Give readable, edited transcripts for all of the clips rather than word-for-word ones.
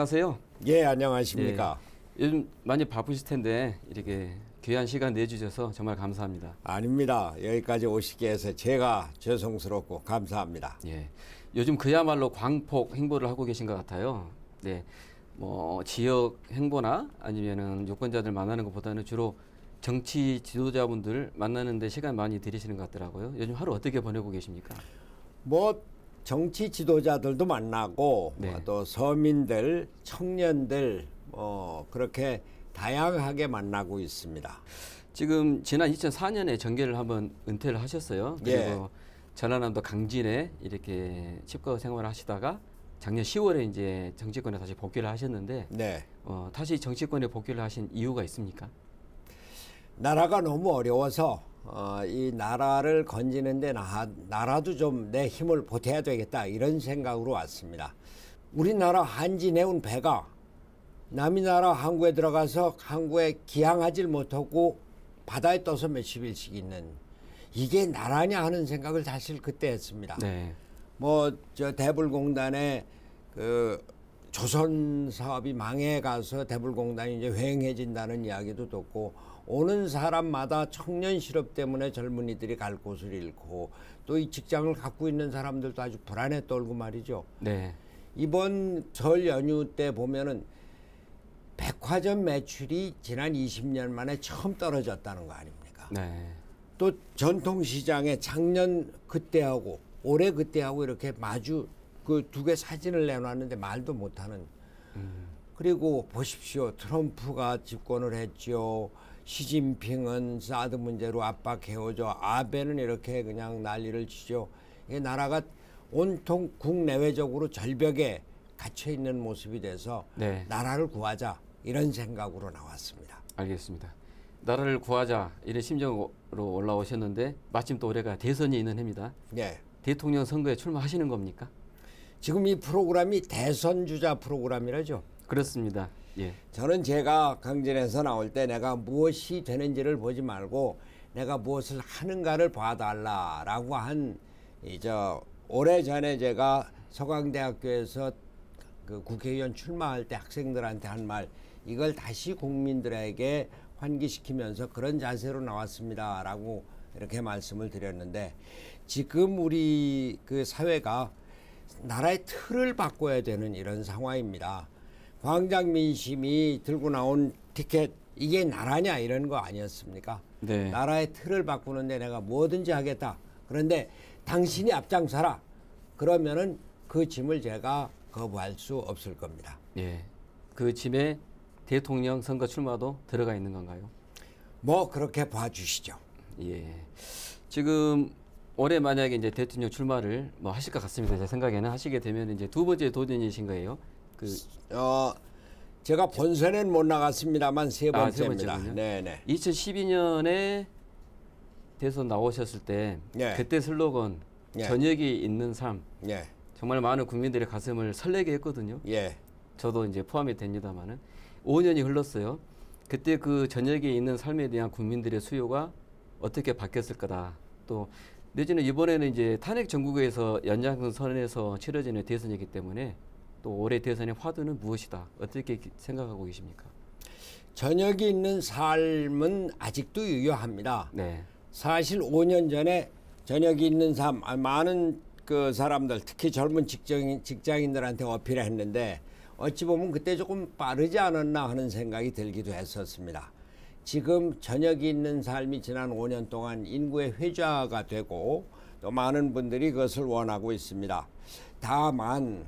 안녕하세요. 예, 안녕하십니까. 예, 요즘 많이 바쁘실 텐데 이렇게 귀한 시간 내주셔서 정말 감사합니다. 아닙니다. 여기까지 오시게 해서 제가 죄송스럽고 감사합니다. 예, 요즘 그야말로 광폭 행보를 하고 계신 것 같아요. 네, 뭐 지역 행보나 아니면은 유권자들 만나는 것보다는 주로 정치 지도자분들 만나는 데 시간 많이 들이시는 것 같더라고요. 요즘 하루 어떻게 보내고 계십니까? 뭐 정치 지도자들도 만나고 네. 또 서민들, 청년들 그렇게 다양하게 만나고 있습니다. 지금 지난 2004년에 정계를 한번 은퇴를 하셨어요. 그리고 예. 전라남도 강진에 이렇게 칩거 생활을 하시다가 작년 10월에 이제 정치권에 다시 복귀를 하셨는데 네. 다시 정치권에 복귀를 하신 이유가 있습니까? 나라가 너무 어려워서 이 나라를 건지는데 나라도 좀 내 힘을 보태야 되겠다 이런 생각으로 왔습니다. 우리나라 한진해운 배가 남이 나라 항구에 들어가서 항구에 기항하지 못하고 바다에 떠서 몇십 일씩 있는 이게 나라냐 하는 생각을 사실 그때 했습니다. 네. 뭐 저 대불공단의 그 조선 사업이 망해가서 대불공단이 이제 휑해진다는 이야기도 듣고 오는 사람마다 청년 실업 때문에 젊은이들이 갈 곳을 잃고 또 이 직장을 갖고 있는 사람들도 아주 불안에 떨고 말이죠. 네. 이번 설 연휴 때 보면은 백화점 매출이 지난 20년 만에 처음 떨어졌다는 거 아닙니까? 네. 또 전통시장에 작년 그때하고 올해 그때하고 이렇게 마주 그 두 개 사진을 내놨는데 말도 못하는. 그리고 보십시오. 트럼프가 집권을 했죠. 시진핑은 사드 문제로 압박해오죠. 아베는 이렇게 그냥 난리를 치죠. 이 나라가 온통 국내외적으로 절벽에 갇혀 있는 모습이 돼서 네. 나라를 구하자 이런 생각으로 나왔습니다. 알겠습니다. 나라를 구하자 이런 심정으로 올라오셨는데 마침 또 올해가 대선이 있는 해입니다. 예. 대통령 선거에 출마하시는 겁니까? 지금 이 프로그램이 대선 주자 프로그램이라죠. 그렇습니다. 예. 저는 제가 강진에서 나올 때 내가 무엇이 되는지를 보지 말고 내가 무엇을 하는가를 봐달라라고 한 오래전에 제가 서강대학교에서 그 국회의원 출마할 때 학생들한테 한 말 이걸 다시 국민들에게 환기시키면서 그런 자세로 나왔습니다라고 이렇게 말씀을 드렸는데 지금 우리 그 사회가 나라의 틀을 바꿔야 되는 이런 상황입니다. 광장 민심이 들고 나온 티켓 이게 나라냐 이런 거 아니었습니까? 네. 나라의 틀을 바꾸는데 내가 뭐든지 하겠다. 그런데 당신이 앞장서라. 그러면은 그 짐을 제가 거부할 수 없을 겁니다. 예. 그 짐에 대통령 선거 출마도 들어가 있는 건가요? 뭐 그렇게 봐주시죠. 예. 지금 올해 만약에 이제 대통령 출마를 뭐 하실 것 같습니다. 제 생각에는 하시게 되면 이제 두 번째 도전이신 거예요. 제가 본선에는 못 나갔습니다만 세 번째입니다. 번째군요. 네네. 2012년에 대선 나오셨을 때 예. 그때 슬로건 예. 저녁이 있는 삶 예. 정말 많은 국민들의 가슴을 설레게 했거든요. 예. 저도 이제 포함이 됩니다만은 5년이 흘렀어요. 그때 그 저녁에 있는 삶에 대한 국민들의 수요가 어떻게 바뀌었을 거다. 또 내지는 이번에는 이제 탄핵 정국에서 연장선에서 치러지는 대선이기 때문에 또 올해 대선의 화두는 무엇이다. 어떻게 생각하고 계십니까? 저녁이 있는 삶은 아직도 유효합니다. 네. 사실 5년 전에 저녁이 있는 삶 많은 그 사람들 특히 젊은 직장인들한테 어필을 했는데 어찌 보면 그때 조금 빠르지 않았나 하는 생각이 들기도 했었습니다. 지금 저녁이 있는 삶이 지난 5년 동안 인구의 회자가 되고 또 많은 분들이 그것을 원하고 있습니다. 다만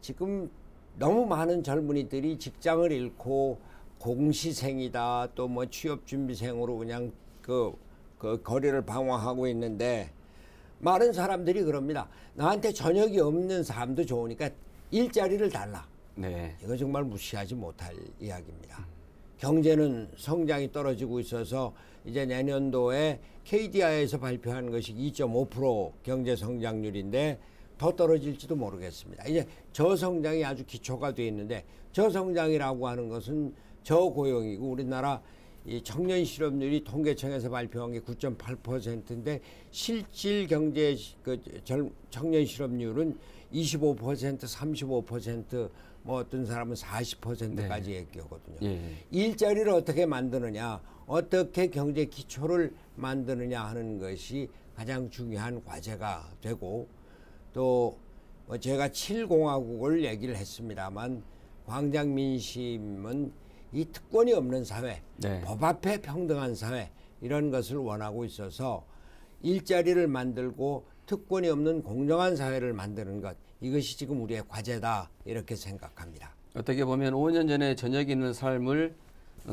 지금 너무 많은 젊은이들이 직장을 잃고 공시생이다 또 뭐 취업준비생으로 그냥 그 거리를 방황하고 있는데 많은 사람들이 그럽니다. 나한테 저녁이 없는 삶도 좋으니까 일자리를 달라. 네. 이거 정말 무시하지 못할 이야기입니다. 경제는 성장이 떨어지고 있어서 이제 내년도에 KDI에서 발표한 것이 2.5% 경제 성장률인데 더 떨어질지도 모르겠습니다. 이제 저성장이 아주 기초가 되어 있는데 저성장이라고 하는 것은 저고용이고 우리나라 이 청년 실업률이 통계청에서 발표한 게 9.8%인데 실질 경제 청년 실업률은 25%, 35% 뭐 어떤 사람은 40%까지 얘기하거든요. 예. 일자리를 어떻게 만드느냐, 어떻게 경제 기초를 만드느냐 하는 것이 가장 중요한 과제가 되고, 또 제가 7공화국을 얘기를 했습니다만 광장 민심은 이 특권이 없는 사회, 네. 법 앞에 평등한 사회, 이런 것을 원하고 있어서 일자리를 만들고 특권이 없는 공정한 사회를 만드는 것, 이것이 지금 우리의 과제다, 이렇게 생각합니다. 어떻게 보면 5년 전에 저녁 있는 삶을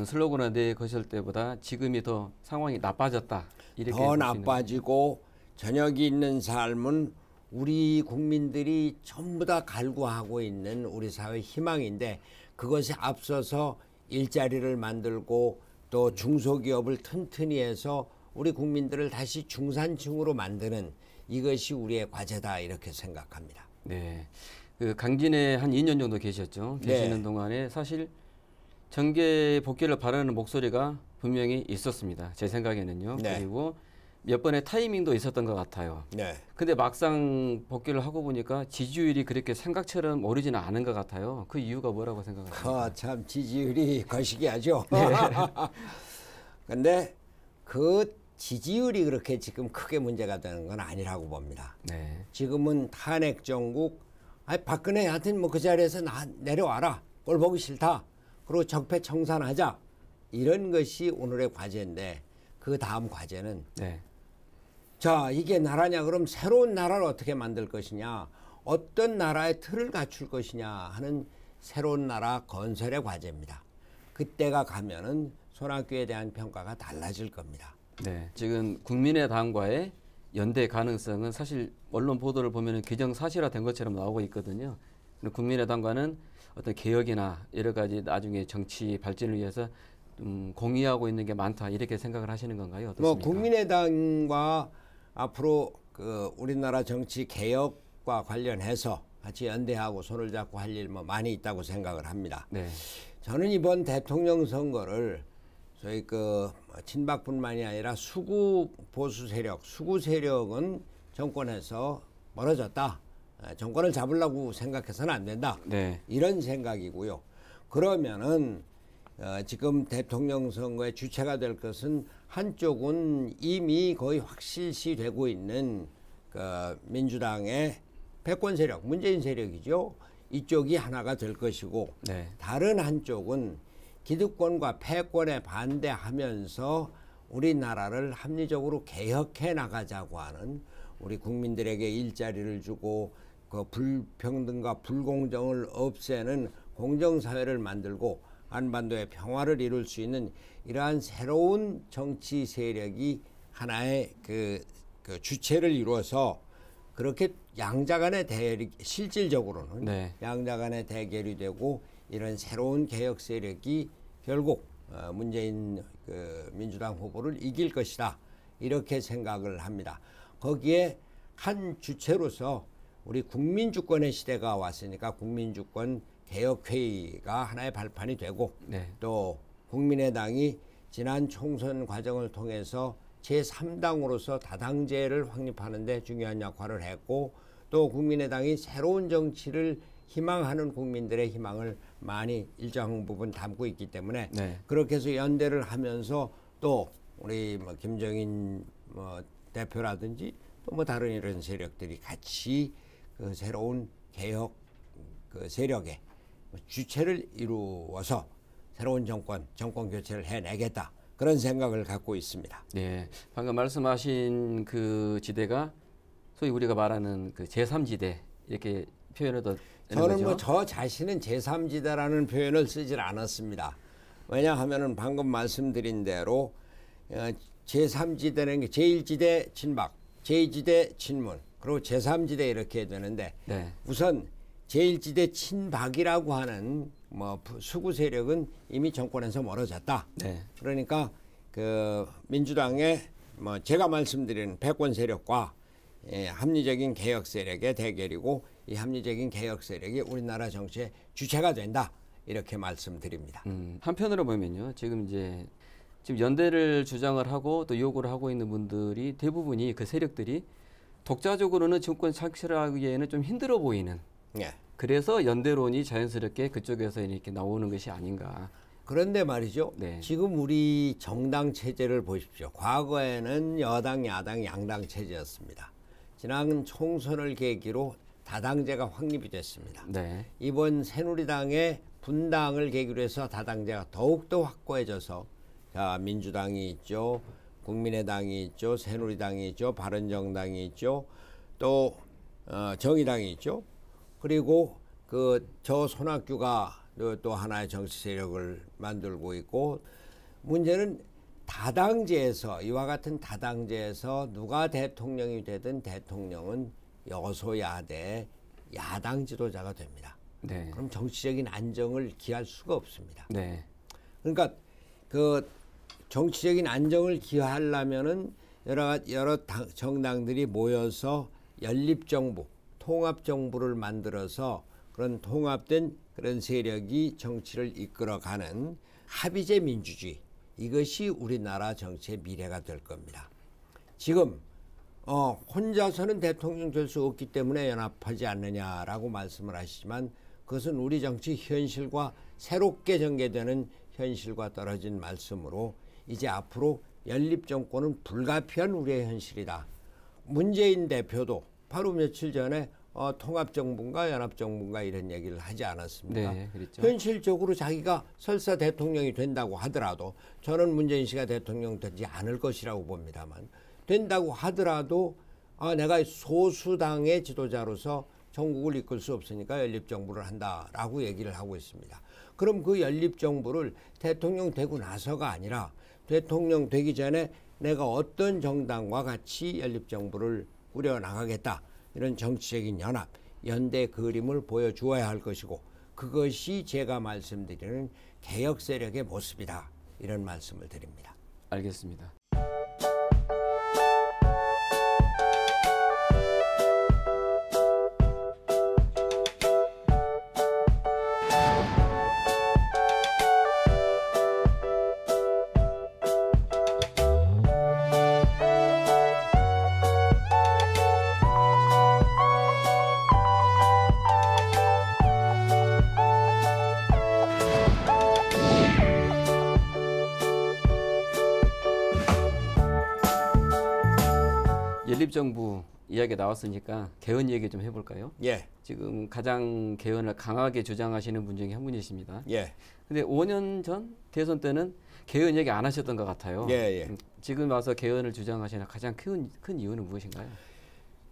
슬로건을 내거실 때보다 지금이 더 상황이 나빠졌다, 이렇게 더 나빠지고 저녁이 있는 삶은 우리 국민들이 전부 다 갈구하고 있는 우리 사회 희망인데, 그것에 앞서서 일자리를 만들고 또 중소기업을 튼튼히 해서 우리 국민들을 다시 중산층으로 만드는, 이것이 우리의 과제다, 이렇게 생각합니다. 네, 그 강진에 한 2년 정도 계셨죠. 계시는 네. 동안에 사실 정계 복귀를 바라는 목소리가 분명히 있었습니다. 제 생각에는요. 네. 그리고 몇 번의 타이밍도 있었던 것 같아요. 네. 근데 막상 복귀를 하고 보니까 지지율이 그렇게 생각처럼 오르지는 않은 것 같아요. 그 이유가 뭐라고 생각하십니까? 참 지지율이 거시기하죠. 근데 그 지지율이 그렇게 지금 크게 문제가 되는 건 아니라고 봅니다. 네. 지금은 탄핵 정국, 박근혜 하여튼 뭐 그 자리에서 내려와라, 꼴 보기 싫다, 그리고 적폐 청산하자, 이런 것이 오늘의 과제인데, 그 다음 과제는 네. 자, 이게 나라냐, 그럼 새로운 나라를 어떻게 만들 것이냐, 어떤 나라의 틀을 갖출 것이냐 하는 새로운 나라 건설의 과제입니다. 그때가 가면은 손학규에 대한 평가가 달라질 겁니다. 네. 지금 국민의당과의 연대 가능성은 사실 언론 보도를 보면 기정사실화된 것처럼 나오고 있거든요. 국민의당과는 어떤 개혁이나 여러 가지 나중에 정치 발전을 위해서 공유하고 있는 게 많다, 이렇게 생각을 하시는 건가요? 어떻습니까? 뭐 국민의당과 앞으로 그 우리나라 정치 개혁과 관련해서 같이 연대하고 손을 잡고 할 일 뭐 많이 있다고 생각을 합니다. 네. 저는 이번 대통령 선거를 저희 그 친박뿐만이 아니라 수구 보수 세력, 수구 세력은 정권에서 멀어졌다, 정권을 잡으려고 생각해서는 안 된다, 네. 이런 생각이고요. 그러면은 지금 대통령 선거의 주체가 될 것은, 한쪽은 이미 거의 확실시되고 있는 그 민주당의 패권 세력, 문재인 세력이죠. 이쪽이 하나가 될 것이고, 네. 다른 한쪽은 기득권과 패권에 반대하면서 우리나라를 합리적으로 개혁해 나가자고 하는, 우리 국민들에게 일자리를 주고 그 불평등과 불공정을 없애는 공정사회를 만들고 한반도의 평화를 이룰 수 있는 이러한 새로운 정치 세력이 하나의 그 주체를 이루어서, 그렇게 양자 간의 대결이, 실질적으로는 네. 양자 간의 대결이 되고, 이런 새로운 개혁 세력이 결국 문재인 그 민주당 후보를 이길 것이다, 이렇게 생각을 합니다. 거기에 한 주체로서 우리 국민주권의 시대가 왔으니까 국민주권 개혁회의가 하나의 발판이 되고, 네. 또 국민의당이 지난 총선 과정을 통해서 제3당으로서 다당제를 확립하는 데 중요한 역할을 했고, 또 국민의당이 새로운 정치를 희망하는 국민들의 희망을 많이 일정 부분 담고 있기 때문에, 네. 그렇게 해서 연대를 하면서 또 우리 뭐 김정인 뭐 대표라든지 또 뭐 다른 이런 세력들이 같이 그 새로운 개혁 그 세력의 주체를 이루어서 새로운 정권 교체를 해내겠다, 그런 생각을 갖고 있습니다. 네. 방금 말씀하신 그 지대가 소위 우리가 말하는 그 제3지대, 이렇게 표현해도 되는 저는 거죠? 뭐 저 자신은 제3지대라는 표현을 쓰질 않았습니다. 왜냐하면은 방금 말씀드린 대로 제3지대는 게 제1지대 친박, 제2지대 친문, 그리고 제3지대 이렇게 되는데, 네. 우선 제1지대 친박이라고 하는 뭐 수구 세력은 이미 정권에서 멀어졌다. 네. 그러니까 그 민주당의 뭐 제가 말씀드리는 패권 세력과 합리적인 개혁 세력의 대결이고, 이 합리적인 개혁 세력이 우리나라 정치의 주체가 된다, 이렇게 말씀드립니다. 한편으로 보면요, 지금 연대를 주장을 하고 또 요구를 하고 있는 분들이 대부분이, 그 세력들이 독자적으로는 정권 창출하기에는 좀 힘들어 보이는 네. 그래서 연대론이 자연스럽게 그쪽에서 이렇게 나오는 것이 아닌가. 그런데 말이죠. 네. 지금 우리 정당 체제를 보십시오. 과거에는 여당, 야당, 양당 체제였습니다. 지난 총선을 계기로 다당제가 확립이 됐습니다. 네. 이번 새누리당의 분당을 계기로 해서 다당제가 더욱더 확고해져서 자, 민주당이 있죠. 국민의당이 있죠. 새누리당이 있죠. 바른정당이 있죠. 또 정의당이 있죠. 그리고 그 저 손학규가 또 하나의 정치 세력을 만들고 있고 문제는 다당제에서 이와 같은 다당제에서 누가 대통령이 되든 대통령은 여소야대 야당 지도자가 됩니다. 네. 그럼 정치적인 안정을 기할 수가 없습니다. 네. 그러니까 그 정치적인 안정을 기하려면은 여러 정당들이 모여서 연립정부, 통합정부를 만들어서 그런 통합된 그런 세력이 정치를 이끌어가는 합의제 민주주의, 이것이 우리나라 정치의 미래가 될 겁니다. 지금 혼자서는 대통령 될 수 없기 때문에 연합하지 않느냐라고 말씀을 하시지만 그것은 우리 정치 현실과 새롭게 전개되는 현실과 떨어진 말씀으로 이제 앞으로 연립정권은 불가피한 우리의 현실이다. 문재인 대표도 바로 며칠 전에 통합정부인가 연합정부인가 이런 얘기를 하지 않았습니까? 네, 그렇죠. 현실적으로 자기가 설사 대통령이 된다고 하더라도 저는 문재인 씨가 대통령 되지 않을 것이라고 봅니다만 된다고 하더라도 내가 소수당의 지도자로서 전국을 이끌 수 없으니까 연립정부를 한다라고 얘기를 하고 있습니다. 그럼 그 연립정부를 대통령 되고 나서가 아니라 대통령 되기 전에 내가 어떤 정당과 같이 연립정부를 꾸려나가겠다. 이런 정치적인 연합, 연대 그림을 보여주어야 할 것이고 그것이 제가 말씀드리는 개혁 세력의 모습이다. 이런 말씀을 드립니다. 알겠습니다. 연립정부 이야기 나왔으니까 개헌 얘기 좀 해볼까요? 예. 지금 가장 개헌을 강하게 주장하시는 분 중에 한 분이십니다. 예. 근데 5년 전 대선 때는 개헌 얘기 안 하셨던 것 같아요. 예, 예. 지금 와서 개헌을 주장하시는 가장 큰 이유는 무엇인가요?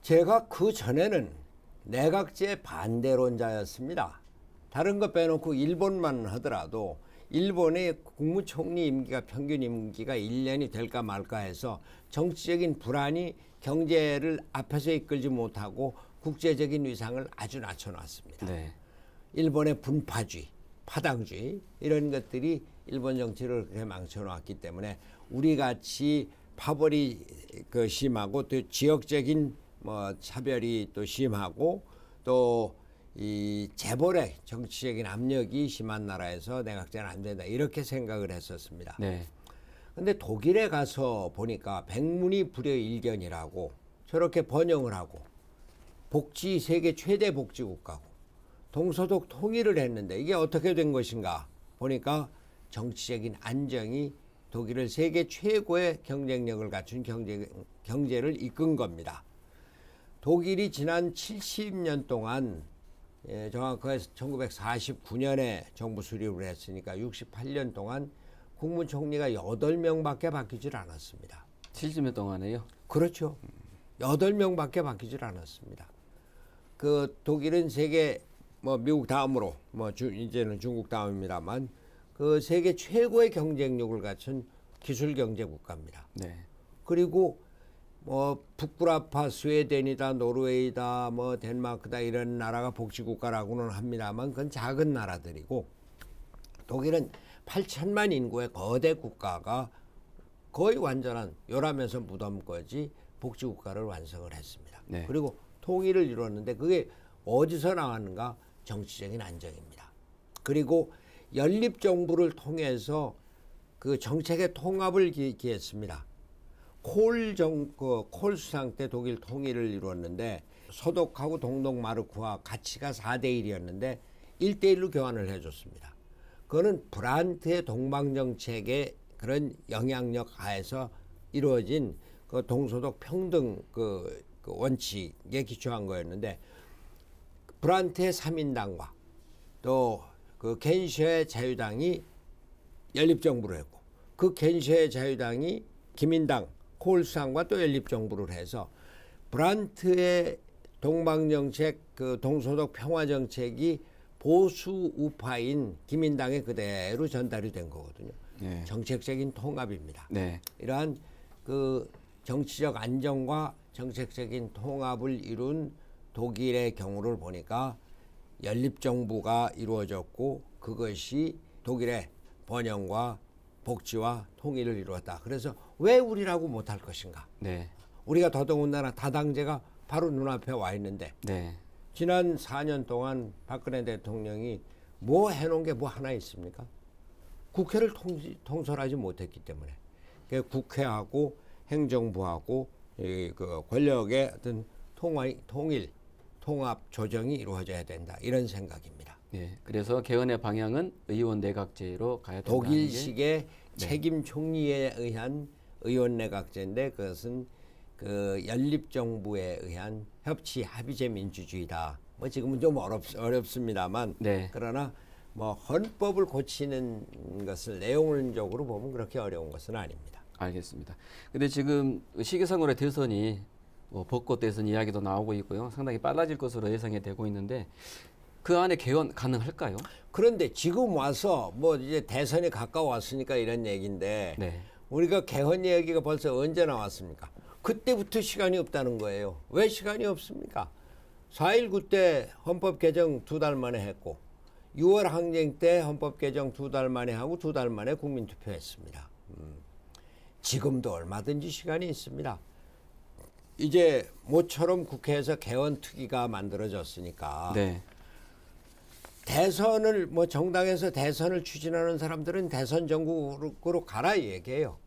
제가 그 전에는 내각제 반대론자였습니다. 다른 거 빼놓고 일본만 하더라도 일본의 국무총리 임기가 평균 임기가 1년이 될까 말까 해서 정치적인 불안이 경제를 앞에서 이끌지 못하고 국제적인 위상을 아주 낮춰놨습니다. 네. 일본의 분파주의, 파당주의 이런 것들이 일본 정치를 그렇게 망쳐놓았기 때문에 우리같이 파벌이 심하고 또 지역적인 차별이 또 심하고 또 이 재벌의 정치적인 압력이 심한 나라에서 내각제는 안 된다 이렇게 생각을 했었습니다. 네. 근데 독일에 가서 보니까 백문이 불여일견이라고 저렇게 번영을 하고 세계 최대 복지국가고 동서독 통일을 했는데 이게 어떻게 된 것인가 보니까 정치적인 안정이 독일을 세계 최고의 경쟁력을 갖춘 경제를 이끈 겁니다. 독일이 지난 70년 동안 정확하게 1949년에 정부 수립을 했으니까 68년 동안 국무총리가 8명밖에 바뀌질 않았습니다. 70년 동안에요? 그렇죠. 8명밖에 바뀌질 않았습니다. 그 독일은 세계 미국 다음으로 이제는 중국 다음입니다만 그 세계 최고의 경쟁력을 갖춘 기술 경제 국가입니다. 네. 그리고 북부라파 스웨덴이다 노르웨이다 덴마크다 이런 나라가 복지국가라고는 합니다만 그건 작은 나라들이고 독일은 8천만 인구의 거대 국가가 거의 완전한 요람에서 무덤까지 복지국가를 완성을 했습니다. 네. 그리고 통일을 이뤘는데 그게 어디서 나왔는가? 정치적인 안정입니다. 그리고 연립정부를 통해서 그 정책의 통합을 기했습니다. 콜 수상 때 독일 통일을 이루었는데 소독하고 동독마르크와 가치가 4대 1이었는데 1대 1로 교환을 해줬습니다. 그거는 브란트의 동방정책의 그런 영향력 하에서 이루어진 그 동소독 평등 그 원칙에 기초한 거였는데 브란트의 3인당과 또 그 겐셔의 자유당이 연립정부를 했고 그 겐셔의 자유당이 기민당 콜수당과 또 연립정부를 해서 브란트의 동방정책 그 동소독 평화정책이 보수 우파인 기민당에 그대로 전달이 된 거거든요. 네. 정책적인 통합입니다. 네. 이러한 그 정치적 안정과 정책적인 통합을 이룬 독일의 경우를 보니까 연립정부가 이루어졌고 그것이 독일의 번영과 복지와 통일을 이루었다. 그래서 왜 우리라고 못할 것인가? 네. 우리가 더더군다나 다당제가 바로 눈앞에 와 있는데 네. 지난 4년 동안 박근혜 대통령이 뭐 해놓은 게 뭐 하나 있습니까? 국회를 통솔하지 못했기 때문에 국회하고 행정부하고 그 권력의 어떤 통일, 통합 조정이 이루어져야 된다 이런 생각입니다. 네. 그래서 개헌의 방향은 의원 내각제로 가야 된다. 독일식의 네. 책임 총리에 의한 의원 내각제인데 그것은 그 연립정부에 의한 협치 합의제 민주주의다. 뭐 지금은 좀 어렵습니다만 네. 그러나 뭐 헌법을 고치는 것을 내용적으로 보면 그렇게 어려운 것은 아닙니다. 알겠습니다. 근데 지금 시기상으로의 대선이 뭐 벚꽃 대선 이야기도 나오고 있고요. 상당히 빨라질 것으로 예상이 되고 있는데 그 안에 개헌 가능할까요? 그런데 지금 와서 뭐 이제 대선이 가까워왔으니까 이런 얘기인데 네. 우리가 개헌 얘기가 벌써 언제 나왔습니까? 그때부터 시간이 없다는 거예요. 왜 시간이 없습니까? 4.19 때 헌법 개정 2달 만에 했고 6월 항쟁 때 헌법 개정 2달 만에 하고 2달 만에 국민투표했습니다. 지금도 얼마든지 시간이 있습니다. 이제 모처럼 국회에서 개헌 특위가 만들어졌으니까 네. 대선을 뭐 정당에서 대선을 추진하는 사람들은 대선 전국으로 가라 얘기해요.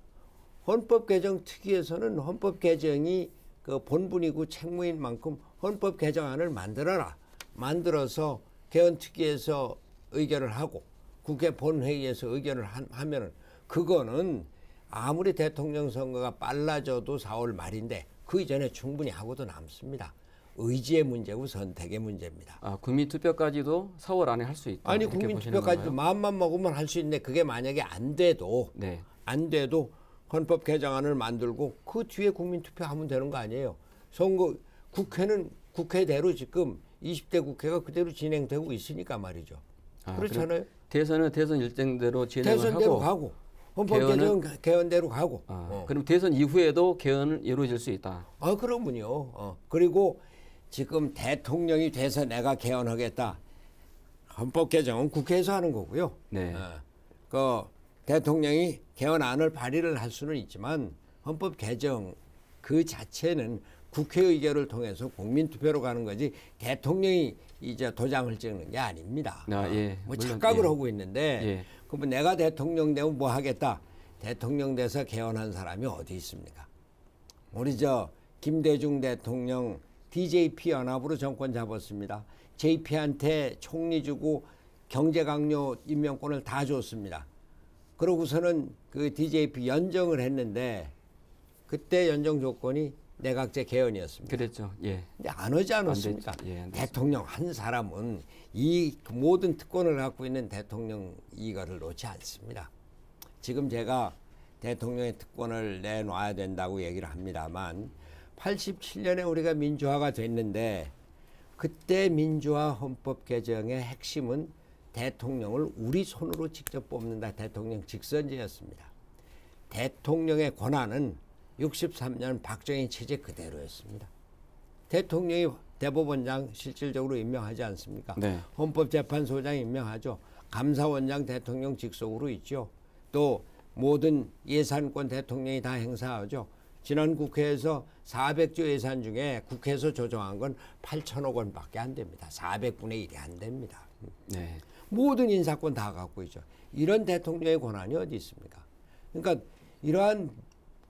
헌법 개정 특위에서는 헌법 개정이 그 본분이고 책무인 만큼 헌법 개정안을 만들어라. 만들어서 개헌 특위에서 의결을 하고 국회 본회의에서 의결을 하면은 그거는 아무리 대통령 선거가 빨라져도 4월 말인데 그 이전에 충분히 하고도 남습니다. 의지의 문제고 선택의 문제입니다. 아, 국민투표까지도 4월 안에 할 수 있다. 아니 이렇게 국민투표까지도 마음만 먹으면 할 수 있는데 그게 만약에 안 돼도 네. 안 돼도 헌법 개정안을 만들고 그 뒤에 국민투표하면 되는 거 아니에요. 선거 국회는 국회대로 지금 20대 국회가 그대로 진행되고 있으니까 말이죠. 아, 그렇잖아요. 대선은 대선 일정대로 진행을 대선대로 하고 가고 헌법 개정 개헌대로 가고. 그럼 대선 이후에도 개헌은 이루어질 수 있다. 아 그러면요. 그리고 지금 대통령이 돼서 내가 개헌하겠다. 헌법 개정은 국회에서 하는 거고요. 네. 그 대통령이 개헌안을 발의를 할 수는 있지만 헌법 개정 그 자체는 국회 의결을 통해서 국민투표로 가는 거지 대통령이 이제 도장을 찍는 게 아닙니다. 예. 뭐 물론, 착각을 예. 하고 있는데 예. 그러면 내가 대통령 되면 뭐 하겠다. 대통령 돼서 개헌한 사람이 어디 있습니까? 우리 저 김대중 대통령 DJP 연합으로 정권 잡았습니다. JP한테 총리 주고 경제 강요 임명권을 다 줬습니다. 그러고서는 그 DJP 연정을 했는데 그때 연정 조건이 내각제 개헌이었습니다. 그랬죠. 예. 근데 안 하지 않았습니까? 안 됐죠. 예, 안 됐죠. 대통령 한 사람은 이 모든 특권을 갖고 있는 대통령 이거를 놓지 않습니다. 지금 제가 대통령의 특권을 내놔야 된다고 얘기를 합니다만 87년에 우리가 민주화가 됐는데 그때 민주화 헌법 개정의 핵심은 대통령을 우리 손으로 직접 뽑는다. 대통령 직선제였습니다. 대통령의 권한은 63년 박정희 체제 그대로였습니다. 대통령이 대법원장 실질적으로 임명하지 않습니까? 네. 헌법재판소장 임명하죠. 감사원장 대통령 직속으로 있죠. 또 모든 예산권 대통령이 다 행사하죠. 지난 국회에서 400조 예산 중에 국회에서 조정한 건 8천억 원밖에 안 됩니다. 400분의 1이 안 됩니다. 네. 모든 인사권 다 갖고 있죠. 이런 대통령의 권한이 어디 있습니까? 그러니까 이러한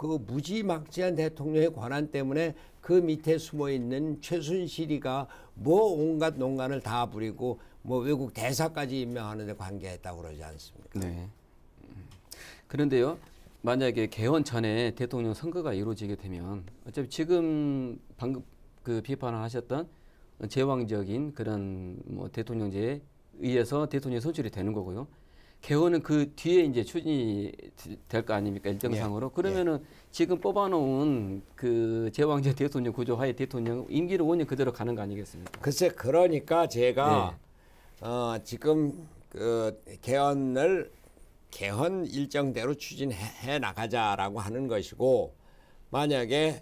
그 무지막지한 대통령의 권한 때문에 그 밑에 숨어 있는 최순실이가 뭐 온갖 농간을 다 부리고 뭐 외국 대사까지 임명하는데 관계했다고 그러지 않습니까? 네. 그런데요, 만약에 개헌 전에 대통령 선거가 이루어지게 되면 어차피 지금 방금 그 비판을 하셨던 제왕적인 그런 뭐 대통령제에 의해서 대통령이 선출이 되는 거고요. 개헌은 그 뒤에 이제 추진이 될 거 아닙니까? 일정상으로. 그러면은 지금 뽑아놓은 그 제왕적 대통령 구조 하에 대통령 임기를 5년 그대로 가는 거 아니겠습니까? 글쎄, 그러니까 제가 지금 그 개헌 일정대로 추진해 나가자라고 하는 것이고, 만약에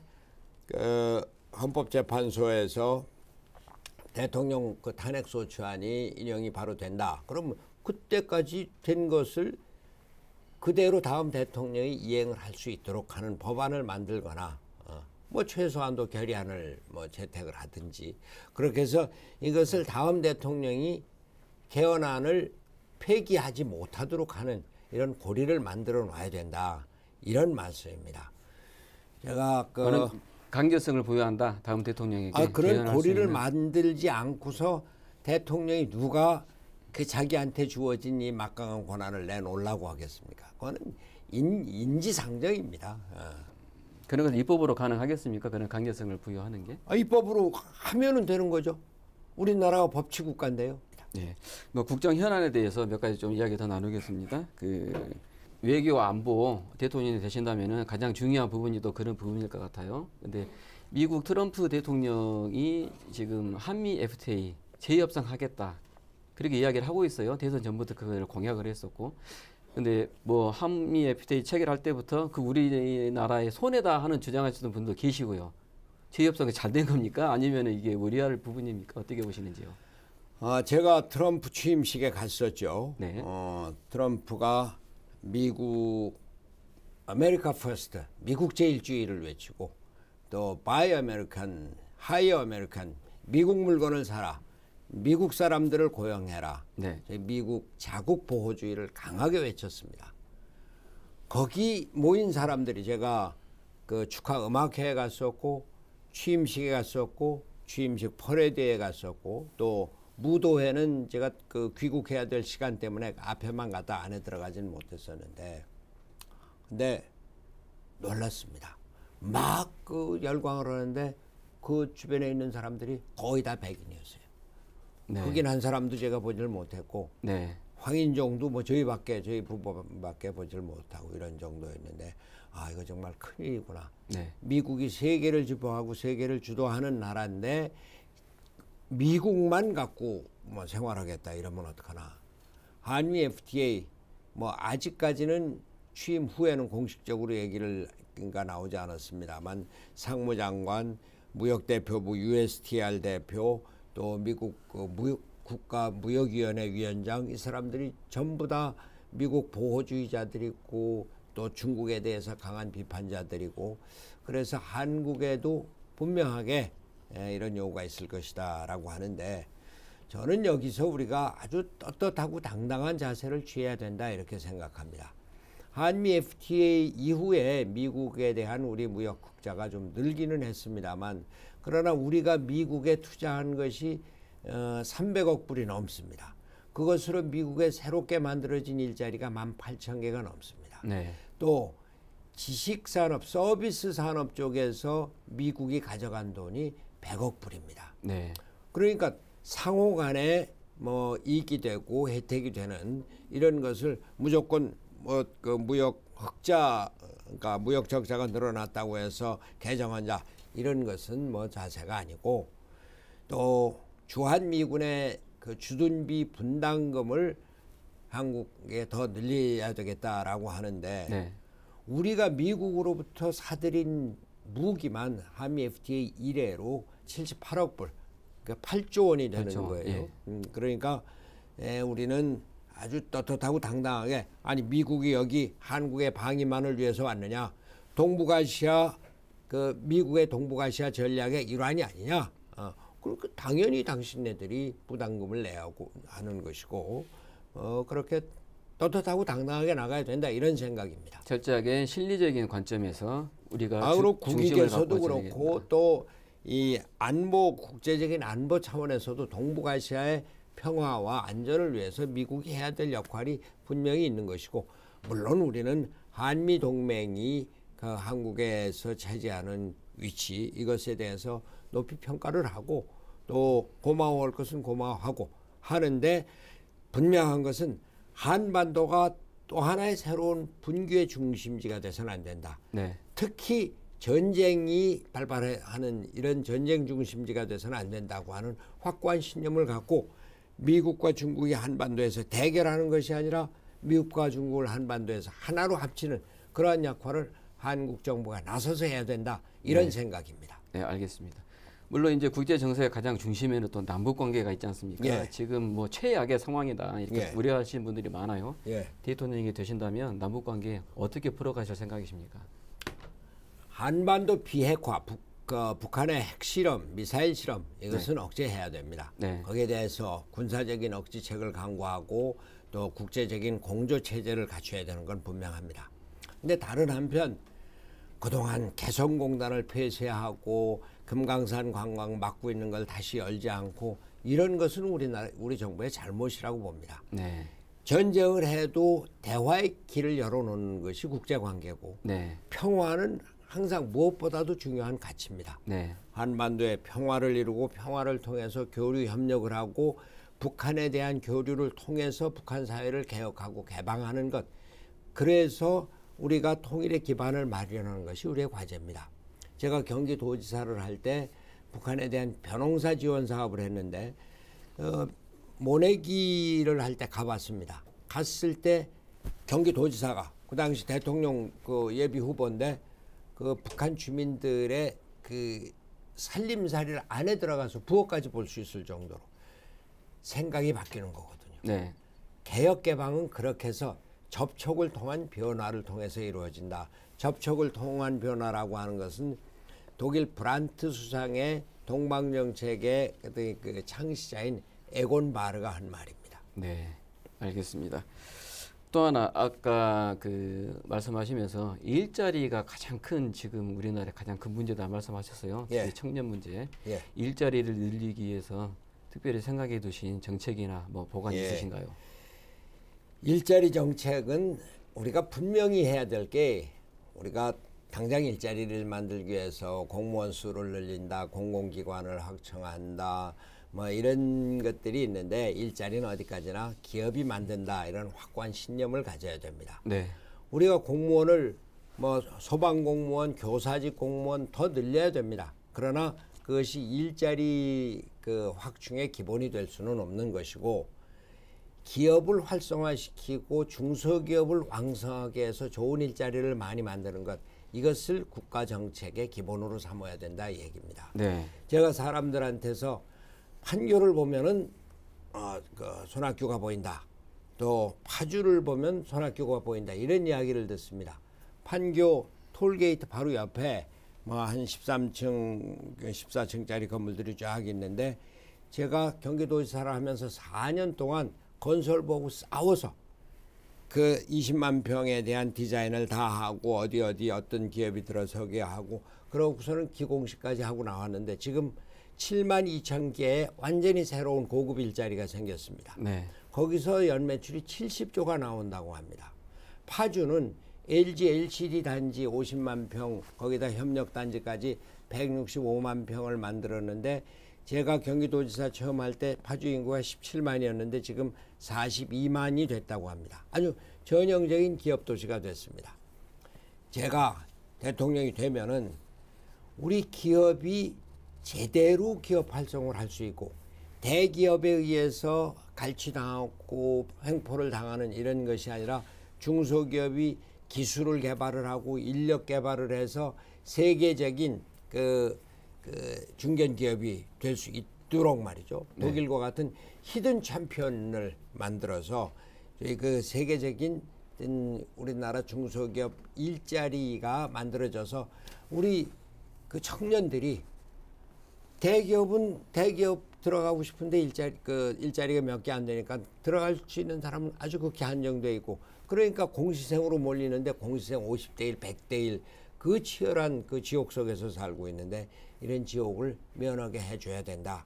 그 헌법재판소에서 대통령 그 탄핵소추안이 인용이 바로 된다. 그러면 그때까지 된 것을 그대로 다음 대통령이 이행을 할 수 있도록 하는 법안을 만들거나 뭐 최소한도 결의안을 뭐 채택을 하든지 그렇게 해서 이것을 다음 대통령이 개헌안을 폐기하지 못하도록 하는 이런 고리를 만들어 놔야 된다. 이런 말씀입니다. 제가 강제성을 부여한다. 다음 대통령에게. 그런 고리를 만들지 않고서 대통령이 누가 그 자기한테 주어진 이 막강한 권한을 내놓으려고 하겠습니까? 그거는 인지상정입니다. 그런 것을 입법으로 가능하겠습니까? 그런 강제성을 부여하는 게? 입법으로 하면은 되는 거죠. 우리나라가 법치국가인데요. 네, 뭐 국정 현안에 대해서 몇 가지 좀 이야기 더 나누겠습니다. 그 외교 안보 대통령이 되신다면은 가장 중요한 부분이 또 그런 부분일 것 같아요. 근데 미국 트럼프 대통령이 지금 한미 FTA 재협상하겠다. 그렇게 이야기를 하고 있어요. 대선 전부터 그걸 공약을 했었고. 근데 뭐 한미 FTA 체결할 때부터 그 우리나라의 손해다 하는 주장하시는 분도 계시고요. 재협상이 잘 된 겁니까? 아니면 이게 무리할 부분입니까? 어떻게 보시는지요? 제가 트럼프 취임식에 갔었죠. 네. 트럼프가 미국 아메리카 퍼스트, 미국 제일주의를 외치고 또 바이 아메리칸, 하이 아메리칸, 미국 물건을 사라. 미국 사람들을 고용해라. 네. 미국 자국 보호주의를 강하게 외쳤습니다. 거기 모인 사람들이 제가 그 축하 음악회에 갔었고 취임식에 갔었고 취임식 퍼레이드에 갔었고 또 무도회는 제가 그 귀국해야 될 시간 때문에 앞에만 갔다 안에 들어가지는 못했었는데 근데 놀랐습니다. 막 그 열광을 하는데 그 주변에 있는 사람들이 거의 다 백인이었어요. 네. 흑인 한 사람도 제가 보질 못했고 네. 황인종도 뭐 저희 부부밖에 보질 못하고 이런 정도였는데 이거 정말 큰일이구나. 네. 미국이 세계를 지배하고 세계를 주도하는 나라인데 미국만 갖고 뭐 생활하겠다 이러면 어떡하나. 한미 FTA 뭐 아직까지는 취임 후에는 공식적으로 얘기를 나오지 않았습니다만 상무장관, 무역대표부 USTR 대표 또 미국 국가무역위원회 위원장 이 사람들이 전부 다 미국 보호주의자들이고 또 중국에 대해서 강한 비판자들이고 그래서 한국에도 분명하게 이런 요구가 있을 것이다 라고 하는데 저는 여기서 우리가 아주 떳떳하고 당당한 자세를 취해야 된다 이렇게 생각합니다. 한미 FTA 이후에 미국에 대한 우리 무역 흑자가 좀 늘기는 했습니다만 그러나 우리가 미국에 투자한 것이 300억 불이 넘습니다. 그것으로 미국에 새롭게 만들어진 일자리가 18,000개가 넘습니다. 네. 또 지식산업, 서비스 산업 쪽에서 미국이 가져간 돈이 100억 불입니다. 네. 그러니까 상호 간에 뭐 이익이 되고 혜택이 되는 이런 것을 무조건 뭐 그 무역 흑자, 그러니까 무역 적자가 늘어났다고 해서 개정하자 이런 것은 뭐 자세가 아니고 또 주한미군의 그 주둔비 분담금을 한국에 더 늘려야 되겠다라고 하는데 네. 우리가 미국으로부터 사들인 무기만 한미 FTA 이래로 78억 불, 그러니까 8조 원이 되는 8조 원, 거예요. 예. 그러니까 우리는 아주 떳떳하고 당당하게 아니 미국이 여기 한국의 방위만을 위해서 왔느냐? 동북아시아 그 미국의 동북아시아 전략의 일환이 아니냐? 그러니까 당연히 당신네들이 부담금을 내야 하는 것이고 그렇게 떳떳하고 당당하게 나가야 된다 이런 생각입니다. 철저하게 실리적인 관점에서 우리가 그리고 중심을 국익에서도 갖고 그렇고 또 이 안보 국제적인 안보 차원에서도 동북아시아의 평화와 안전을 위해서 미국이 해야 될 역할이 분명히 있는 것이고 물론 우리는 한미 동맹이 그 한국에서 차지하는 위치 이것에 대해서 높이 평가를 하고 또 고마워할 것은 고마워하고 하는데 분명한 것은 한반도가 또 하나의 새로운 분규의 중심지가 돼서는 안 된다. 네. 특히 전쟁이 발발하는 이런 전쟁 중심지가 돼서는 안 된다고 하는 확고한 신념을 갖고 미국과 중국이 한반도에서 대결하는 것이 아니라 미국과 중국을 한반도에서 하나로 합치는 그러한 역할을 한국 정부가 나서서 해야 된다. 이런 네. 생각입니다. 네, 알겠습니다. 물론 이제 국제 정세의 가장 중심에는 또 남북 관계가 있지 않습니까? 예. 지금 뭐 최악의 상황이다 이렇게 예. 우려하시는 분들이 많아요. 예. 대통령이 되신다면 남북 관계 어떻게 풀어가실 생각이십니까? 한반도 비핵화, 북한의 핵실험, 미사일 실험 이것은 억제해야 됩니다. 네. 거기에 대해서 군사적인 억지책을 강구하고 또 국제적인 공조체제를 갖춰야 되는 건 분명합니다. 근데 다른 한편 그동안 개성공단을 폐쇄하고 금강산 관광 막고 있는 걸 다시 열지 않고 이런 것은 우리 정부의 잘못이라고 봅니다. 네. 전쟁을 해도 대화의 길을 열어놓는 것이 국제관계고 네. 평화는 항상 무엇보다도 중요한 가치입니다. 네. 한반도의 평화를 이루고 평화를 통해서 교류 협력을 하고 북한에 대한 교류를 통해서 북한 사회를 개혁하고 개방하는 것. 그래서 우리가 통일의 기반을 마련하는 것이 우리의 과제입니다. 제가 경기도지사를 할 때 북한에 대한 벼농사 지원 사업을 했는데 모내기를 할 때 가봤습니다. 갔을 때 경기도지사가 그 당시 대통령 그 예비 후보인데 그 북한 주민들의 그 살림살이를 안에 들어가서 부엌까지 볼 수 있을 정도로 생각이 바뀌는 거거든요. 네. 개혁 개방은 그렇게 해서 접촉을 통한 변화를 통해서 이루어진다. 접촉을 통한 변화라고 하는 것은 독일 브란트 수상의 동방정책의 그 창시자인 에곤 바르가 한 말입니다. 네, 알겠습니다. 또 하나 아까 그 말씀하시면서 일자리가 가장 큰 지금 우리나라의 가장 큰 문제다 말씀하셨어요. 예. 청년 문제. 예. 일자리를 늘리기 위해서 특별히 생각해 두신 정책이나 뭐 보관 예. 있으신가요? 일자리 정책은 우리가 분명히 해야 될 게 우리가 당장 일자리를 만들기 위해서 공무원 수를 늘린다, 공공기관을 확충한다, 뭐 이런 것들이 있는데 일자리는 어디까지나 기업이 만든다 이런 확고한 신념을 가져야 됩니다. 네. 우리가 공무원을 뭐 소방공무원, 교사직 공무원 더 늘려야 됩니다. 그러나 그것이 일자리 그 확충의 기본이 될 수는 없는 것이고 기업을 활성화시키고 중소기업을 왕성하게 해서 좋은 일자리를 많이 만드는 것 이것을 국가 정책의 기본으로 삼아야 된다 이 얘기입니다. 네. 제가 사람들한테서 판교를 보면은 그 손학규가 보인다. 또 파주를 보면 손학규가 보인다. 이런 이야기를 듣습니다. 판교 톨게이트 바로 옆에 뭐 한 13층, 14층짜리 건물들이 쫙 있는데 제가 경기도지사를 하면서 4년 동안 건설부하고 싸워서 그 20만 평에 대한 디자인을 다 하고 어디 어떤 기업이 들어서게 하고 그러고서는 기공식까지 하고 나왔는데 지금 7만 2천 개의 완전히 새로운 고급 일자리가 생겼습니다. 네. 거기서 연매출이 70조가 나온다고 합니다. 파주는 LG LCD 단지 50만 평 거기다 협력 단지까지 165만 평을 만들었는데 제가 경기도지사 처음 할 때 파주 인구가 17만이었는데 지금 42만이 됐다고 합니다. 아주 전형적인 기업 도시가 됐습니다. 제가 대통령이 되면은 우리 기업이 제대로 기업 활성을 할 수 있고 대기업에 의해서 갈취당하고 횡포를 당하는 이런 것이 아니라 중소기업이 기술을 개발을 하고 인력 개발을 해서 세계적인 그 중견기업이 될 수 있도록 말이죠. 네. 독일과 같은 히든 챔피언을 만들어서 저희 그 세계적인 우리나라 중소기업 일자리가 만들어져서 우리 그 청년들이 대기업은 대기업 들어가고 싶은데 일자리가 몇 개 안 되니까 들어갈 수 있는 사람은 아주 극히 한정돼 있고, 그러니까 공시생으로 몰리는데 공시생 50대 1, 100대 1 그 치열한 그 지옥 속에서 살고 있는데, 이런 지옥을 면하게 해줘야 된다.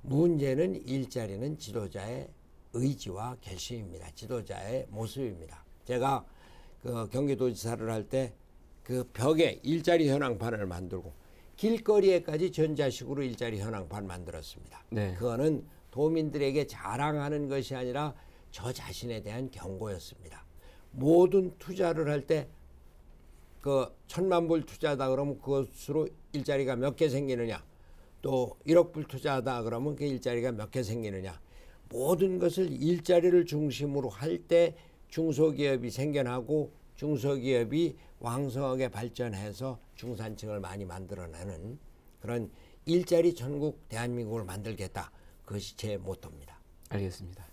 문제는 일자리는 지도자의 의지와 결심입니다. 지도자의 모습입니다. 제가 그 경기도지사를 할 때 그 벽에 일자리 현황판을 만들고 길거리에까지 전자식으로 일자리 현황판 만들었습니다. 네. 그거는 도민들에게 자랑하는 것이 아니라 저 자신에 대한 경고였습니다. 모든 투자를 할 때 그 1,000만 불 투자하다 그러면 그것으로 일자리가 몇 개 생기느냐, 또 1억 불 투자하다 그러면 그 일자리가 몇 개 생기느냐, 모든 것을 일자리를 중심으로 할 때 중소기업이 생겨나고 중소기업이 왕성하게 발전해서 중산층을 많이 만들어내는 그런 일자리 전국 대한민국을 만들겠다. 그것이 제 모토입니다. 알겠습니다.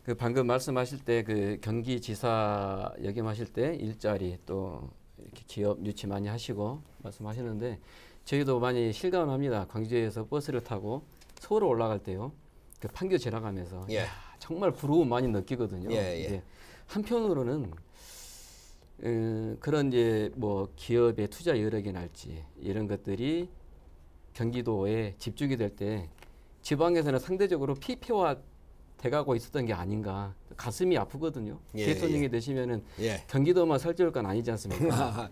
그 방금 말씀하실 때 그 경기지사 역임하실 때 일자리 또 이렇게 기업 유치 많이 하시고 말씀하시는데, 저희도 많이 실감합니다. 광주에서 버스를 타고 서울 올라갈 때요, 그 판교 지나가면서 예. 야, 정말 부러움 많이 느끼거든요. 예. 이제 한편으로는 그런 이제 뭐 기업의 투자 여력이랄지 이런 것들이 경기도에 집중이 될 때 지방에서는 상대적으로 피폐화 돼가고 있었던 게 아닌가, 가슴이 아프거든요. 예, 대통령이 되시면은 예. 경기도만 살찌울 건 아니지 않습니까?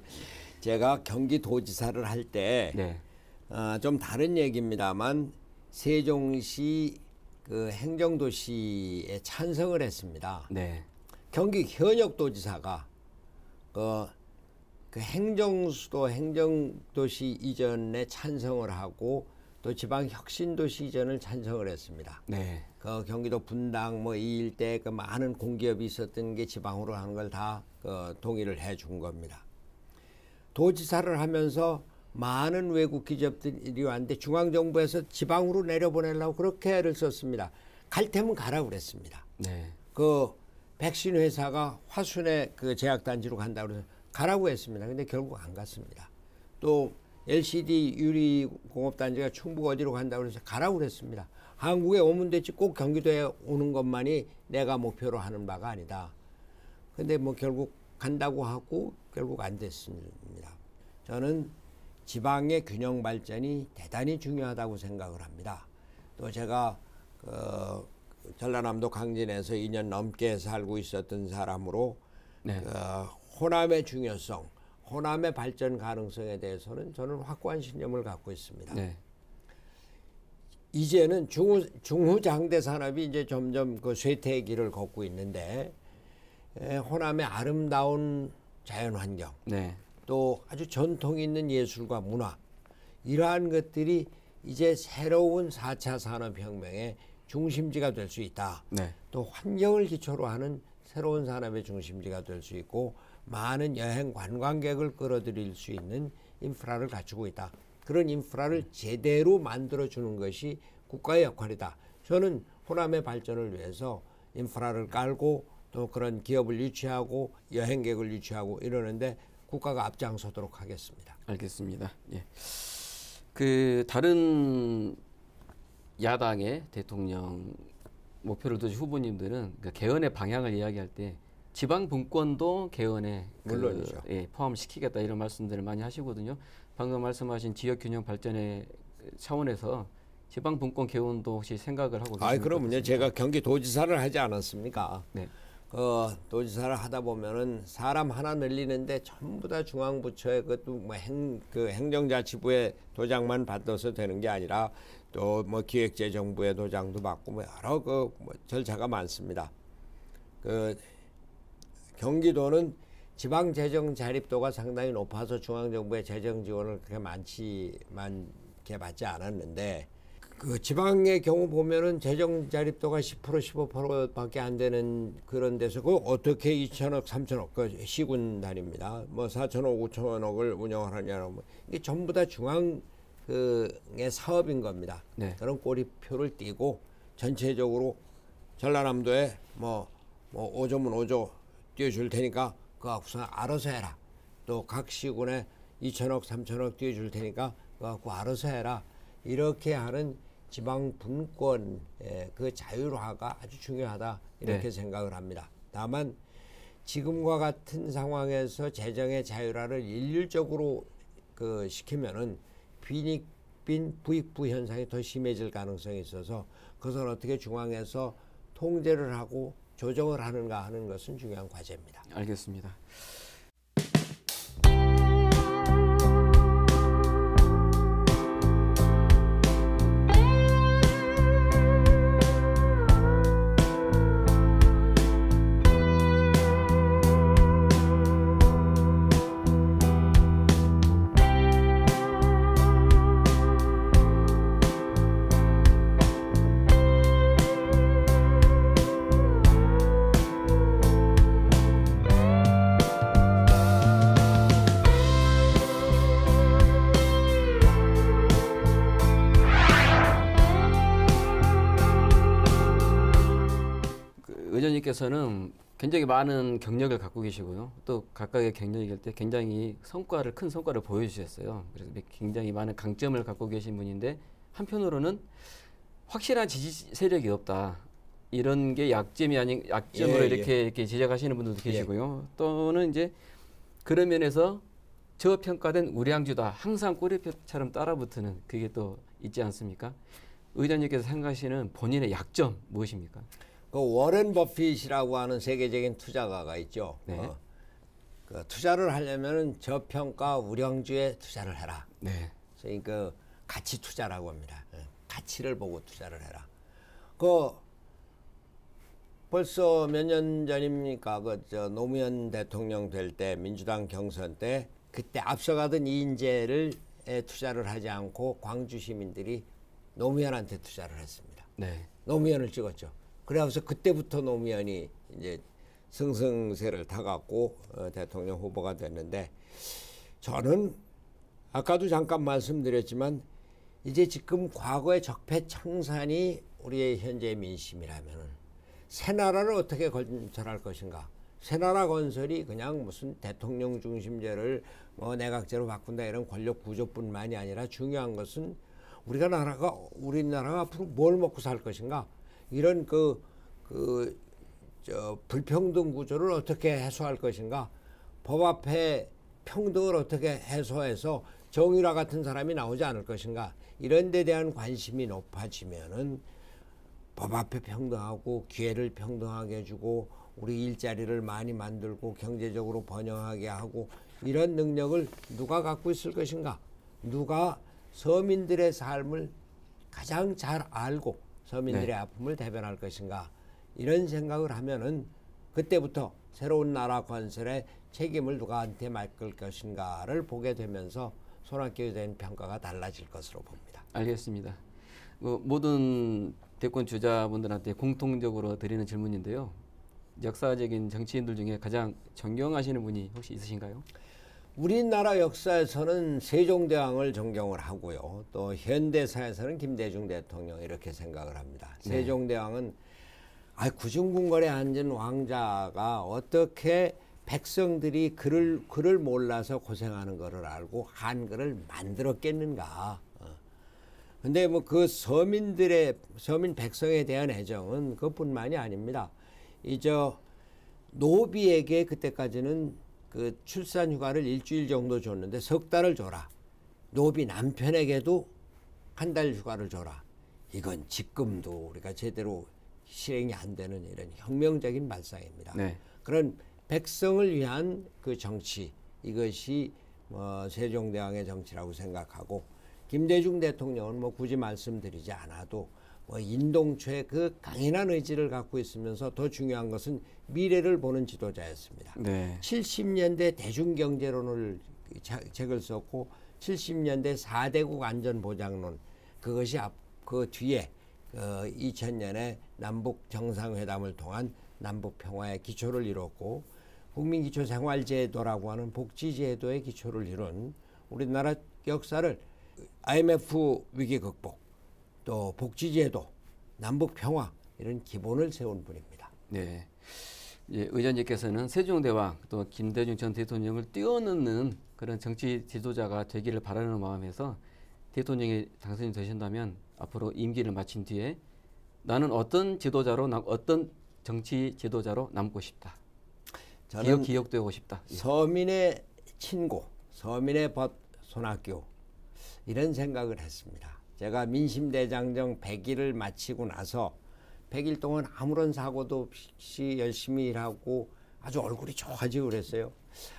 제가 경기도지사를 할 때 네. 좀 다른 얘기입니다만 세종시 그 행정도시에 찬성을 했습니다. 네. 경기 현역도지사가 그 행정수도 행정도시 이전에 찬성을 하고 또 지방혁신도시 이전을 찬성을 했습니다. 네. 그 경기도 분당 뭐 이 일대 그 많은 공기업이 있었던 게 지방으로 하는 걸 다 동의를 해준 겁니다. 도지사를 하면서 많은 외국 기업들이 왔는데 중앙정부에서 지방으로 내려보내려고 그렇게 애를 썼습니다. 갈 테면 가라고 그랬습니다. 네. 그 백신 회사가 화순에 그 제약단지로 간다고 해서 가라고 했습니다. 근데 결국 안 갔습니다. 또 LCD 유리공업단지가 충북 어디로 간다고 해서 가라고 그랬습니다. 한국에 오면 됐지 꼭 경기도에 오는 것만이 내가 목표로 하는 바가 아니다. 근데 뭐 결국 간다고 하고 결국 안 됐습니다. 저는 지방의 균형 발전이 대단히 중요하다고 생각을 합니다. 또 제가 전라남도 강진에서 2년 넘게 살고 있었던 사람으로 네. 호남의 중요성, 호남의 발전 가능성에 대해서는 저는 확고한 신념을 갖고 있습니다. 네. 이제는 중후장대 산업이 이제 점점 그 쇠퇴의 길을 걷고 있는데, 호남의 아름다운 자연환경, 네. 또 아주 전통 있는 예술과 문화, 이러한 것들이 이제 새로운 4차 산업혁명의 중심지가 될 수 있다. 네. 또 환경을 기초로 하는 새로운 산업의 중심지가 될 수 있고, 많은 여행 관광객을 끌어들일 수 있는 인프라를 갖추고 있다. 그런 인프라를 제대로 만들어주는 것이 국가의 역할이다. 저는 호남의 발전을 위해서 인프라를 깔고 또 그런 기업을 유치하고 여행객을 유치하고 이러는데 국가가 앞장서도록 하겠습니다. 알겠습니다. 예. 그 다른 야당의 대통령 목표를 두신 후보님들은 그 개헌의 방향을 이야기할 때 지방 분권도 개헌에 물론이죠. 포함시키겠다 이런 말씀들을 많이 하시거든요. 방금 말씀하신 지역 균형 발전의 차원에서 지방 분권 개헌도 혹시 생각을 하고 계십니까? 그럼요. 제가 경기도지사를 하지 않았습니까? 네. 도지사를 하다 보면은 사람 하나 늘리는데 전부 다 중앙부처의 그것도 뭐 행정자치부의 도장만 받아서 되는 게 아니라 또 뭐 기획재정부의 도장도 받고 뭐 여러 뭐 절차가 많습니다. 경기도는 지방 재정 자립도가 상당히 높아서 중앙정부의 재정 지원을 그렇게 많게 받지 않았는데, 그 지방의 경우 보면은 재정 자립도가 10% 15%밖에 안 되는 그런 데서 그 어떻게 2천억 3천억 그 시군 단위입니다. 뭐 4천억 5천억을 운영하느냐, 뭐 이게 전부 다 중앙의 사업인 겁니다. 네. 그런 꼬리표를 띄고 전체적으로 전라남도에 뭐 5조면 5조 띄워줄 테니까 그거 우선 알아서 해라. 또 각 시군에 2천억 3천억 띄워줄 테니까 그거 알아서 해라. 이렇게 하는 지방 분권의 그 자율화가 아주 중요하다 이렇게 네. 생각을 합니다. 다만 지금과 같은 상황에서 재정의 자율화를 일률적으로 그 시키면은 빈익빈 부익부 현상이 더 심해질 가능성이 있어서 그것을 어떻게 중앙에서 통제를 하고 조정을 하는가 하는 것은 중요한 과제입니다. 알겠습니다. 의원님께서는 굉장히 많은 경력을 갖고 계시고요. 또 각각의 경력일 때 굉장히 큰 성과를 보여주셨어요. 그래서 굉장히 많은 강점을 갖고 계신 분인데 한편으로는 확실한 지지 세력이 없다. 이런 게 약점이 아닌 약점으로 이렇게 지적하시는 분들도 계시고요. 또는 이제 그런 면에서 저평가된 우량주다. 항상 꼬리표처럼 따라붙는 그게 또 있지 않습니까? 의장님께서 생각하시는 본인의 약점 무엇입니까? 그 워렌 버핏이라고 하는 세계적인 투자가가 있죠. 네. 그 투자를 하려면 저평가 우량주에 투자를 해라. 네. 그러니까 가치 투자라고 합니다. 가치를 보고 투자를 해라. 그 벌써 몇 년 전입니까? 노무현 대통령 될 때 민주당 경선 때 그때 앞서가던 이인재를 투자를 하지 않고 광주 시민들이 노무현한테 투자를 했습니다. 네. 노무현을 찍었죠. 그래서 그때부터 노무현이 이제 승승세를 타갖고 대통령 후보가 됐는데 저는 아까도 잠깐 말씀드렸지만 이제 지금 과거의 적폐청산이 우리의 현재 민심이라면은 새 나라를 어떻게 건설할 것인가? 새 나라 건설이 그냥 무슨 대통령 중심제를 내각제로 바꾼다 이런 권력 구조뿐만이 아니라 중요한 것은 우리나라가 앞으로 뭘 먹고 살 것인가? 이런 불평등 구조를 어떻게 해소할 것인가? 법 앞에 평등을 어떻게 해소해서 정유라 같은 사람이 나오지 않을 것인가? 이런 데 대한 관심이 높아지면은 법 앞에 평등하고 기회를 평등하게 해주고 우리 일자리를 많이 만들고 경제적으로 번영하게 하고 이런 능력을 누가 갖고 있을 것인가? 누가 서민들의 삶을 가장 잘 알고 서민들의 네. 아픔을 대변할 것인가? 이런 생각을 하면은 그때부터 새로운 나라 건설의 책임을 누구한테 맡길 것인가를 보게 되면서 손학규에 대한 평가가 달라질 것으로 봅니다. 알겠습니다. 모든 대권 주자분들한테 공통적으로 드리는 질문인데요. 역사적인 정치인들 중에 가장 존경하시는 분이 혹시 있으신가요? 우리나라 역사에서는 세종대왕을 존경을 하고요. 또 현대사에서는 김대중 대통령 이렇게 생각을 합니다. 네. 세종대왕은 구중궁궐에 앉은 왕자가 어떻게 백성들이 글을 몰라서 고생하는 것을 알고 한글을 만들었겠는가. 근데 그 서민 백성에 대한 애정은 그것뿐만이 아닙니다. 노비에게 그때까지는 그 출산 휴가를 일주일 정도 줬는데 석 달을 줘라. 노비 남편에게도 한 달 휴가를 줘라. 이건 지금도 우리가 제대로 실행이 안 되는 이런 혁명적인 발상입니다. 네. 그런 백성을 위한 그 정치, 이것이 세종대왕의 정치라고 생각하고 김대중 대통령은 굳이 말씀드리지 않아도 인동초의 그 강인한 의지를 갖고 있으면서 더 중요한 것은 미래를 보는 지도자였습니다. 네. 70년대 대중경제론을 책을 썼고 70년대 4대국 안전보장론 그것이 그 뒤에 2000년에 남북 정상회담을 통한 남북 평화의 기초를 이뤘고 국민기초생활제도라고 하는 복지제도의 기초를 이룬 우리나라 역사를 IMF 위기 극복 또 복지제도, 남북평화 이런 기본을 세운 분입니다. 네, 의장님께서는 세종대왕 또 김대중 전 대통령을 뛰어넘는 그런 정치 지도자가 되기를 바라는 마음에서 대통령이 당선이 되신다면 앞으로 임기를 마친 뒤에 나는 어떤 지도자로 어떤 정치 지도자로 남고 싶다. 저는 기억되고 싶다. 예. 서민의 친구, 서민의 벗 손학규 이런 생각을 했습니다. 제가 민심대장정 100일을 마치고 나서 100일 동안 아무런 사고도 없이 열심히 일하고 아주 얼굴이 좋아지고 그랬어요.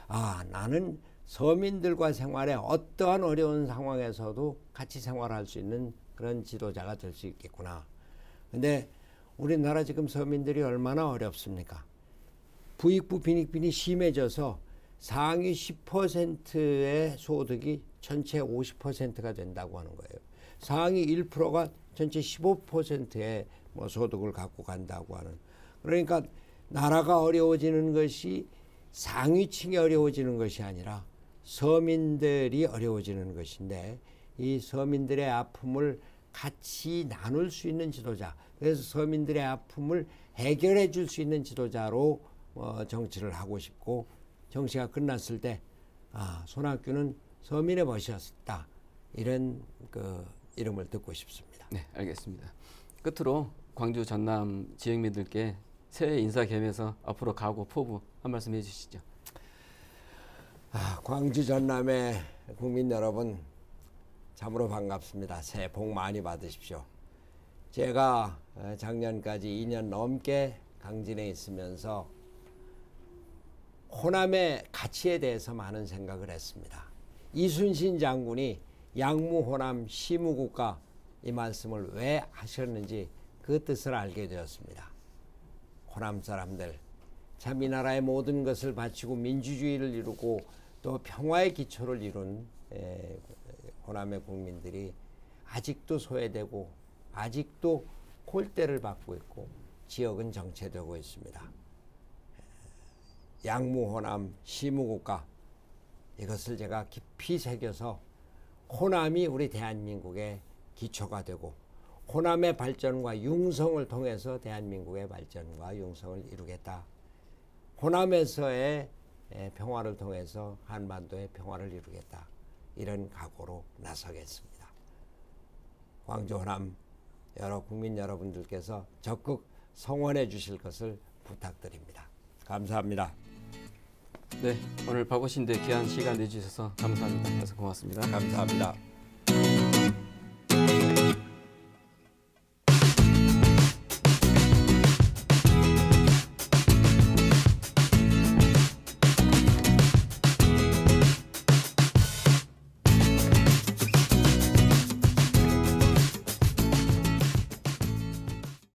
아, 나는 서민들과 생활에 어떠한 어려운 상황에서도 같이 생활할 수 있는 그런 지도자가 될 수 있겠구나. 근데 우리나라 지금 서민들이 얼마나 어렵습니까? 부익부 빈익빈이 심해져서 상위 10%의 소득이 전체 50%가 된다고 하는 거예요. 상위 1%가 전체 15%의 뭐 소득을 갖고 간다고 하는. 그러니까 나라가 어려워지는 것이 상위층이 어려워지는 것이 아니라 서민들이 어려워지는 것인데 이 서민들의 아픔을 같이 나눌 수 있는 지도자, 그래서 서민들의 아픔을 해결해 줄 수 있는 지도자로 정치를 하고 싶고, 정치가 끝났을 때 손학규는 서민의 벗이었다, 이런 그 이름을 듣고 싶습니다. 네, 알겠습니다. 끝으로 광주 전남 지역민들께 새해 인사 겸해서 앞으로 각오 포부 한 말씀 해주시죠. 광주 전남의 국민 여러분, 참으로 반갑습니다. 새해 복 많이 받으십시오. 제가 작년까지 2년 넘게 강진에 있으면서 호남의 가치에 대해서 많은 생각을 했습니다. 이순신 장군이 양무호남 시무국가 이 말씀을 왜 하셨는지 그 뜻을 알게 되었습니다. 호남 사람들, 참 이 나라의 모든 것을 바치고 민주주의를 이루고 또 평화의 기초를 이룬 호남의 국민들이 아직도 소외되고 아직도 골대를 받고 있고 지역은 정체되고 있습니다. 양무호남 시무국가, 이것을 제가 깊이 새겨서 호남이 우리 대한민국의 기초가 되고 호남의 발전과 융성을 통해서 대한민국의 발전과 융성을 이루겠다. 호남에서의 평화를 통해서 한반도의 평화를 이루겠다. 이런 각오로 나서겠습니다. 광주 호남 여러 국민 여러분들께서 적극 성원해 주실 것을 부탁드립니다. 감사합니다. 네, 오늘 바쁘신데 귀한 시간 내주셔서 감사합니다. 그래서 고맙습니다. 감사합니다.